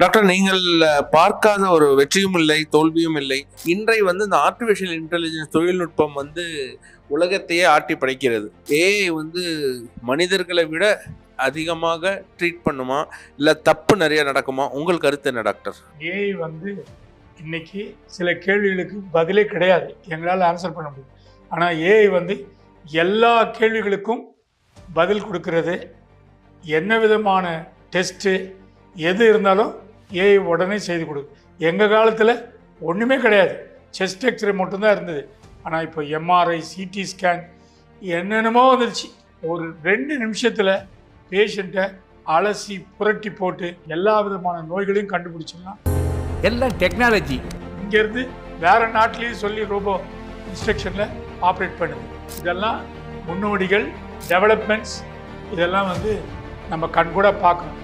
Doctor, நீங்கள் பார்க்காத ஒரு வெற்றியும் இல்லை, தோல்வியும் இல்லை. இன்றை இந்த ஆர்டிஃபிஷியல் இன்டெலிஜென்ஸ் தொழில்நுட்பம் உலகத்தையே ஆட்டி படைக்கிறது. ஏஐ மனிதர்களை விட அதிகமாக ட்ரீட் பண்ணுமா? இல்ல தப்பு நிறைய நடக்குமா? உங்கள் கருத்து என்ன டாக்டர்? ஏஐ இன்னைக்கு சில கேள்விகளுக்கு பதிலே கிடையாது, எங்களால் ஆன்சர் பண்ண முடியும். ஆனால் ஏஐ எல்லா கேள்விகளுக்கும் பதில் கொடுக்கறது. என்ன விதமான டெஸ்ட்டு எது இருந்தாலும் ஏஐ உடனே செய்து கொடுக்கும். எங்கள் காலத்தில் ஒன்றுமே கிடையாது, செஸ்ட் எக்ஸ்ரே மட்டும்தான் இருந்தது. ஆனால் இப்போ எம்ஆர்ஐ, சிடி ஸ்கேன் என்னென்னமோ வந்துருச்சு. ஒரு 2 நிமிஷத்தில் பேஷண்ட்டை அலசி புரட்டி போட்டு எல்லா விதமான நோய்களையும் கண்டுபிடிச்சிடலாம். எல்லாம் டெக்னாலஜி. இங்கேருந்து வேறு நாட்டிலையும் சொல்லி ரோபோ இன்ஸ்ட்ரக்ஷனில் ஆப்ரேட் பண்ணுது. இதெல்லாம் முன்னோடிகள், டெவலப்மெண்ட்ஸ், இதெல்லாம் நம்ம கண்கூட பார்க்கணும்.